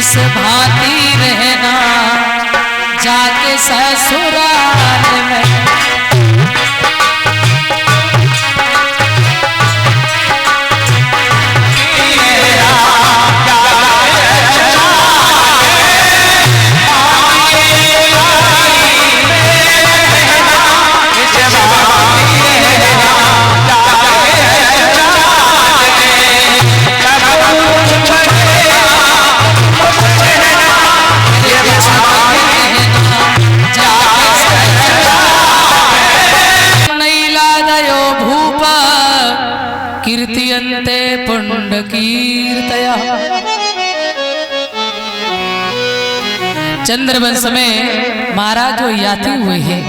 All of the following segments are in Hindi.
इस भांति रहना जाके ससुराल में। कीर्तियन्ते पुण्डकीर्तया। चंद्रवंश में महाराज जो याति हुए हैं,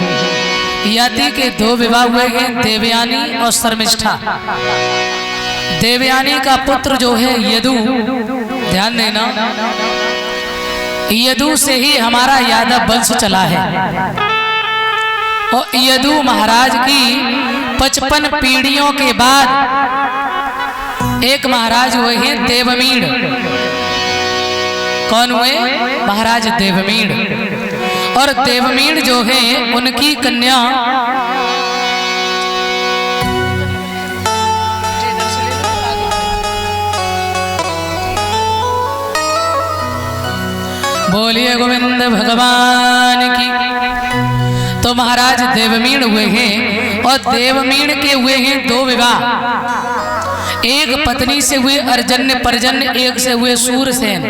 याति के दो विवाह हुए हैं, देवयानी और शर्मिष्ठा। देवयानी का पुत्र जो है यदु, ध्यान देना, यदु से ही हमारा यादव वंश चला है। और यदु महाराज की 55 पीढ़ियों के बाद एक महाराज हुए हैं देवमीड़। कौन हुए? महाराज देवमीड़। और देवमीड़ जो है उनकी कन्या बोलिए गोविंद भगवान की। तो महाराज देवमीड़ हुए हैं और देवमीड़ के हुए हैं दो विवाह। एक पत्नी से हुए अर्जन्य पर्जन्य, एक से हुए सूरसेन।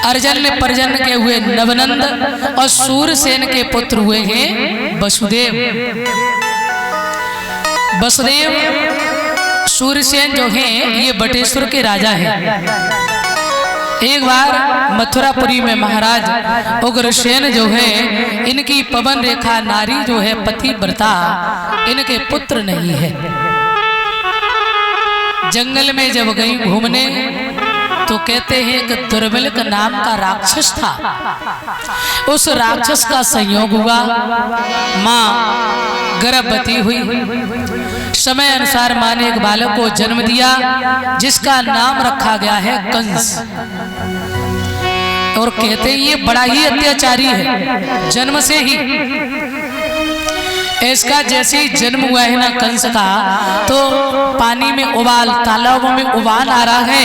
अर्जन्य पर्जन्य के हुए नवनंद और सूरसेन के पुत्र हुए हैं वसुदेव। वसुदेव सूरसेन जो हैं ये बटेश्वर के राजा हैं। एक बार मथुरापुरी में महाराज उग्रसेन जो है, इनकी पवन रेखा नारी जो है पतिव्रता, इनके पुत्र नहीं है। जंगल में जब गई घूमने तो कहते हैं कि दुर्मिलक नाम का राक्षस था। उस राक्षस का संयोग हुआ, माँ गर्भवती हुई। समय अनुसार माँ ने एक बालक को जन्म दिया जिसका नाम रखा गया है कंस। और कहते हैं ये बड़ा ही अत्याचारी है जन्म से ही। इसका जैसे ही जन्म हुआ है ना कंस का, तो पानी में उबाल, तालाबों में उबाल आ रहा है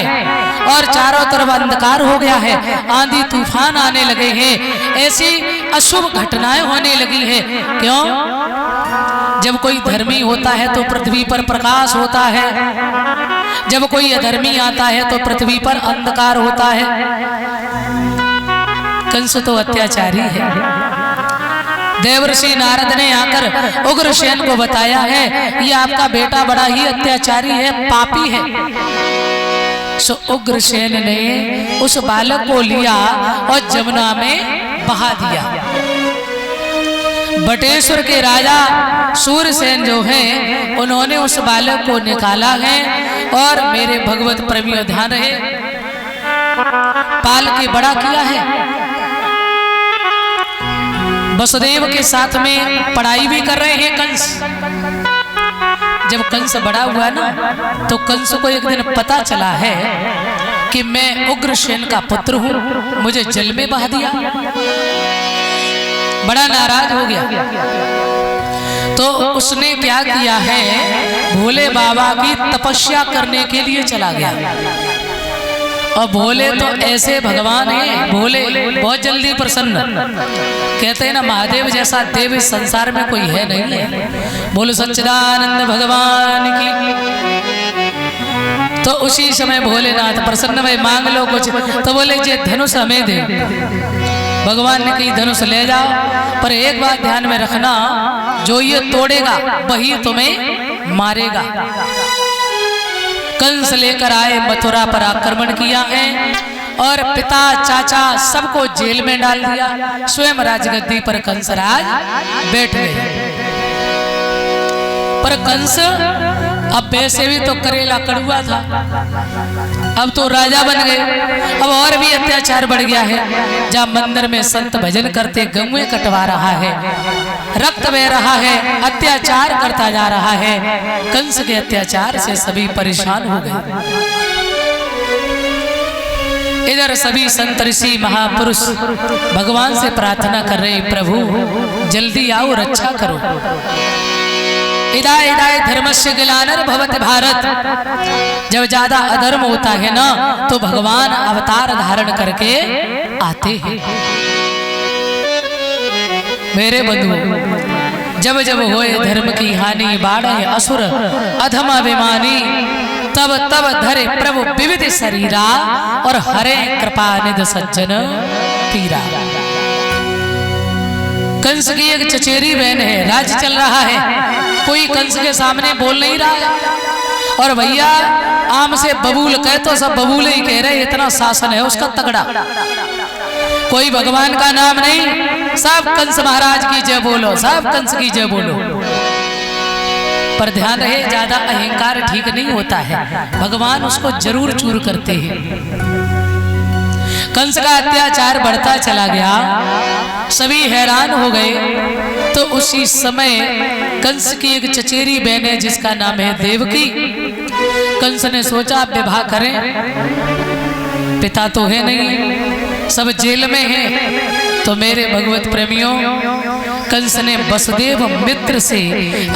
और चारों तरफ अंधकार हो गया है, आंधी तूफान आने लगे हैं, ऐसी अशुभ घटनाएं होने लगी है। क्यों? जब कोई धर्मी होता है तो पृथ्वी पर प्रकाश होता है, जब कोई अधर्मी आता है तो पृथ्वी पर अंधकार होता है। कंस तो अत्याचारी है। देवर्षि नारद ने आकर उग्रसेन को बताया है ये आपका बेटा बड़ा ही अत्याचारी है, पापी है। सो उग्रसेन ने उस बालक को लिया और जमुना में बहा दिया। बटेश्वर के राजा सूरसेन जो हैं उन्होंने उस बालक को निकाला है। और मेरे भगवत प्रेमियों ध्यान रहे, पाल के बड़ा किया है। वसुदेव के साथ में पढ़ाई भी कर रहे हैं कंस। जब कंस बड़ा हुआ ना तो कंस को एक दिन पता चला है कि मैं उग्रसेन का पुत्र हूं, मुझे जल में बहा दिया। बड़ा नाराज हो गया। तो उसने क्या किया है, भोले बाबा की तपस्या करने के लिए चला गया। और भोले तो ऐसे भगवान हैं, भोले बहुत जल्दी प्रसन्न। कहते हैं ना महादेव जैसा देव इस संसार में कोई है नहीं है। बोलो सच्चिदानंद भगवान की। तो उसी समय भोलेनाथ प्रसन्न भाई मांग लो कुछ, तो बोले जे धनुष हमें दे। भगवान ने कही धनुष ले जाओ, पर एक बात ध्यान में रखना, जो ये तोड़ेगा वही तुम्हें मारेगा। कंस लेकर आए, मथुरा पर आक्रमण किया है और पिता चाचा सबको जेल में डाल दिया। स्वयं राजगद्दी पर कंस राज बैठ गए। पर कंस अब वैसे भी तो करेला कड़ुआ था, अब तो राजा बन गए। अब और भी अत्याचार बढ़ गया है। जहाँ मंदिर में संत भजन करते गंगे कटवा रहा है, रक्त बह रहा है, अत्याचार करता जा रहा है। कंस के अत्याचार से सभी परेशान हो गए। इधर सभी संत ऋषि महापुरुष भगवान से प्रार्थना कर रहे, प्रभु जल्दी आओ, रक्षा करो। इदाय इदाय धर्मस्य ग्लानिर् भवति भारत। जब ज्यादा अधर्म होता है ना तो भगवान अवतार धारण करके आते हैं। मेरे बंधुओं, जब जब होए धर्म की हानि, बाढ़े असुर अधम अभिमानी, तब तब धरे प्रभु विविध शरीरा और हरे कृपा निध सज्जन पीरा। कंस की एक चचेरी बहन है, राज्य चल रहा है, कोई कंस के सामने बोल नहीं रहा है, और भैया आम से बबूल कहे तो सब बबूल ही कह रहे, इतना शासन है उसका तगड़ा। कोई भगवान का नाम नहीं, सब कंस महाराज की जय बोलो, सब कंस की जय बोलो। पर ध्यान रहे, ज्यादा अहंकार ठीक नहीं होता है, भगवान उसको जरूर चूर करते हैं। कंस का अत्याचार बढ़ता चला गया, सभी हैरान हो गए। तो उसी समय कंस की एक चचेरी बहन है जिसका नाम है देवकी। कंस ने सोचा विवाह करें, पिता तो है नहीं, सब जेल में है। तो मेरे भगवत प्रेमियों, कंस ने वसुदेव मित्र से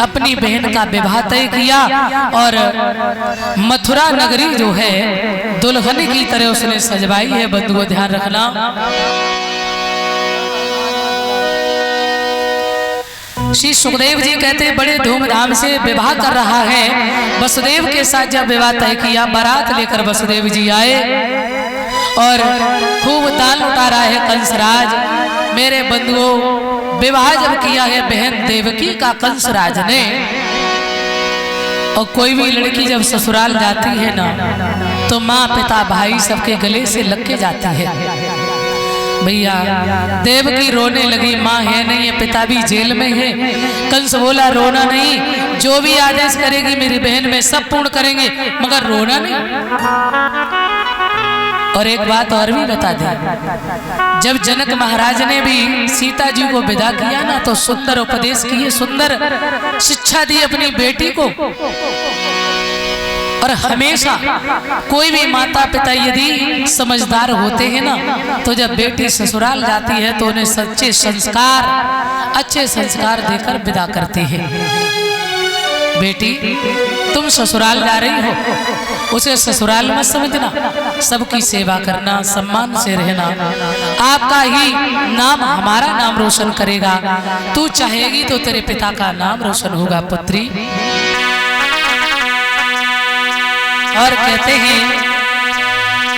अपनी बहन का विवाह तय किया और मथुरा नगरी जो है दुल्हन की तरह उसने सजवाई है। बंधुओं ध्यान रखना, श्री सुखदेव जी कहते बड़े धूमधाम से विवाह कर रहा है। वसुदेव के साथ जब विवाह तय किया, बारात लेकर वसुदेव जी आए और खूब दान उठा रहा है कंसराज। मेरे बंधुओं, विवाह जब किया है बहन देवकी का कंसराज ने, और कोई भी लड़की जब ससुराल जाती है ना तो माँ पिता भाई सबके गले से लग के जाती है। भैया देवकी रोने लगी, माँ है नहीं है, पिता भी जेल में है। कंस बोला रोना नहीं, जो भी आदेश करेगी मेरी बहन में सब पूर्ण करेंगे, मगर रोना नहीं। और एक बात और भी बता दें, जब जनक महाराज ने भी सीता जी को विदा किया ना तो सुंदर उपदेश किए, सुंदर शिक्षा दी अपनी बेटी को। और हमेशा कोई भी माता पिता यदि समझदार होते हैं ना तो जब बेटी ससुराल जाती है तो उन्हें सच्चे संस्कार, अच्छे संस्कार देकर विदा करते हैं। बेटी तुम ससुराल जा रही हो, उसे ससुराल मत समझना, सबकी सेवा करना, सम्मान से रहना, आपका ही नाम हमारा नाम रोशन करेगा। तू चाहेगी तो तेरे पिता का नाम रोशन होगा पुत्री। और कहते हैं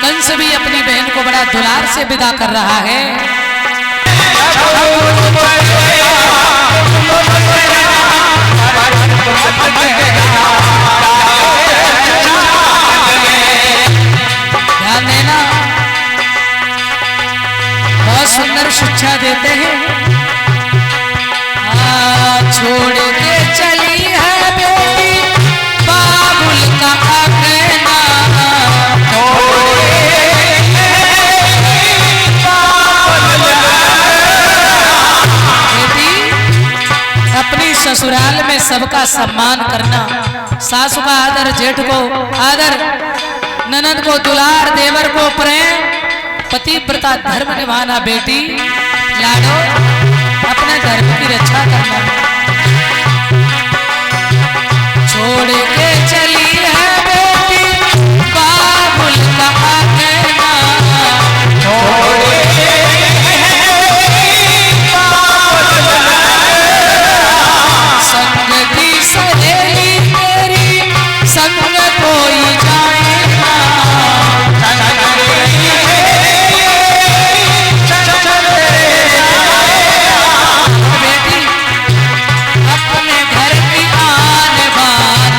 कंस भी अपनी बहन को बड़ा दुलार से विदा कर रहा है। ध्यान देना, बहुत सुंदर शिक्षा देते हैं। छोड़ के चली है बेटी बाबुल का अंगना, अपनी ससुराल में सबका सम्मान करना, सासू का आदर, जेठ को आदर, ननद को दुलार, देवर को प्रेम, पतिव्रता धर्म निभाना। बेटी लाडो अपने धर्म की रक्षा करना। छोड़ के चली है बेटी बाबुल का अंगना, संग की सहेली तेरी संग कोई जाए ना, बेटी अपने घर की आन बान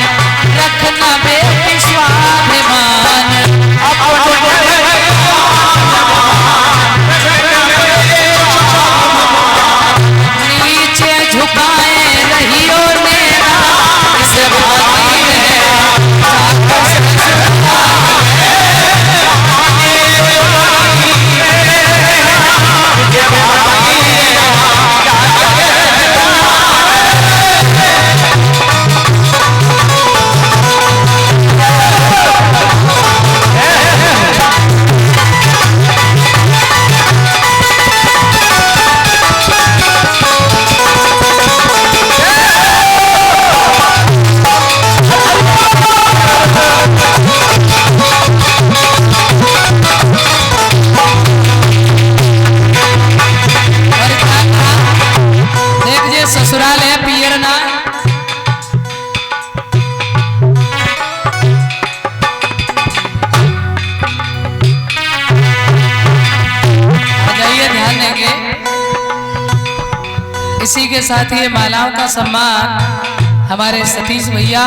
इसी के साथ ये मालाओं का सम्मान हमारे सतीश भैया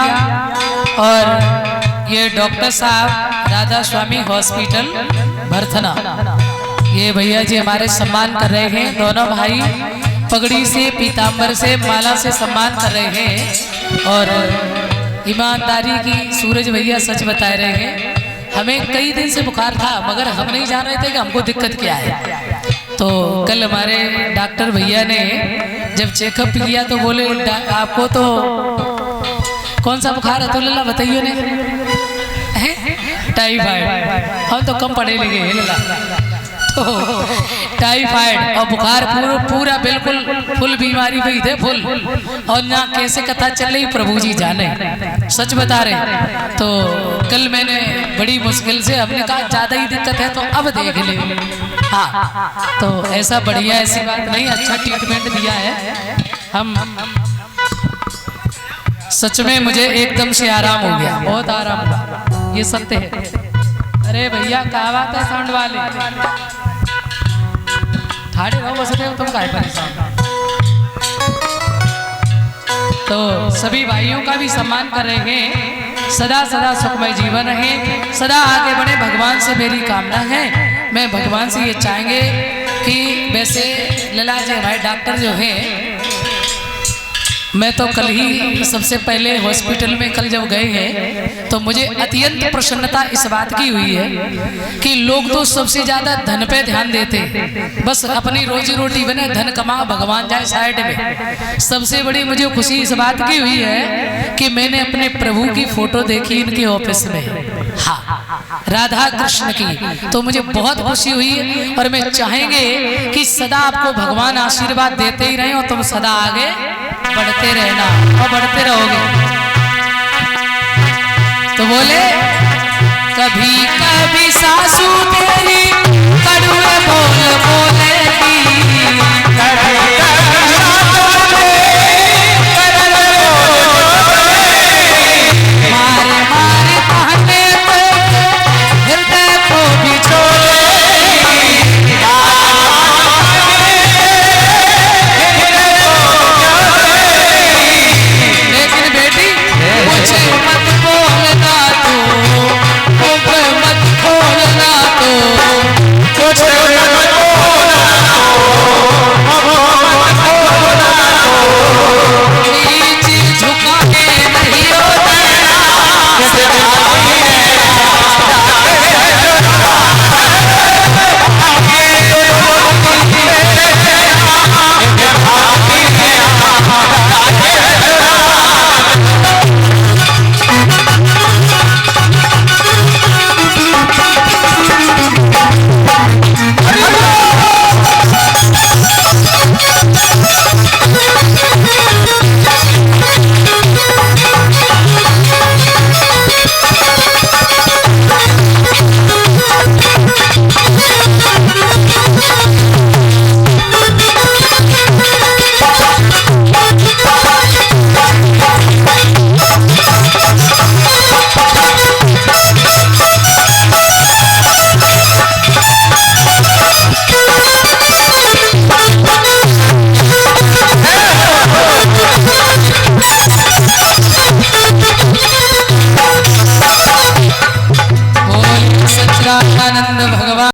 और ये डॉक्टर साहब राधा स्वामी हॉस्पिटल भरथना, ये भैया जी हमारे सम्मान कर रहे हैं। दोनों भाई पगड़ी से पीताम्बर से माला से सम्मान कर रहे हैं और ईमानदारी की सूरज भैया सच बता रहे हैं। हमें कई दिन से बुखार था मगर हम नहीं जान रहे थे कि हमको दिक्कत क्या है। तो कल हमारे डॉक्टर भैया ने जब चेकअप किया तो बोले आपको तो कौन सा बुखार है? तो लल्ला बताइए ने टाइफाइड। हम तो कम पढ़े लिखे हैं लल्ला, तो टाइफाइड और बुखार पूरा बिल्कुल फुल बीमारी हुई थे फुल, और ना कैसे कथा चल रही प्रभु जी जाने, सच बता रहे। तो कल मैंने बड़ी मुश्किल से, हमने कहा ज्यादा ही दिक्कत है तो अब देख ले। हाँ तो ऐसा बढ़िया, ऐसी बात नहीं, अच्छा ट्रीटमेंट दिया है। हम सच में मुझे एकदम से आराम हो गया, बहुत आराम हुआ, ये सत्य है। अरे भैया क्या बात है साउंड वाले, ठाड़े रहो बस तुम काहे परेशान। तो सभी भाइयों का भी सम्मान कर रहे हैं। सदा सदा सुखमय जीवन रहे, सदा आगे बढ़े, भगवान से मेरी कामना है। मैं भगवान से ये चाहेंगे कि वैसे लला जी भाई डॉक्टर जो है, मैं तो कल ही सबसे पहले हॉस्पिटल में कल जब गए हैं तो मुझे अत्यंत प्रसन्नता इस बात की हुई है कि लोग तो सबसे ज्यादा धन पे ध्यान देते, बस अपनी रोजी रोटी बने, धन कमा, भगवान जाए साइड में। सबसे बड़ी मुझे खुशी इस बात की हुई है कि मैंने अपने प्रभु की फोटो देखी इनके ऑफिस में, हाँ राधा कृष्ण की, तो मुझे बहुत खुशी हुई। और मैं चाहेंगे कि सदा आपको भगवान आशीर्वाद देते ही रहे और तुम सदा आगे बढ़ते रहना और बढ़ते रहोगे। तो बोले कभी कभी सासू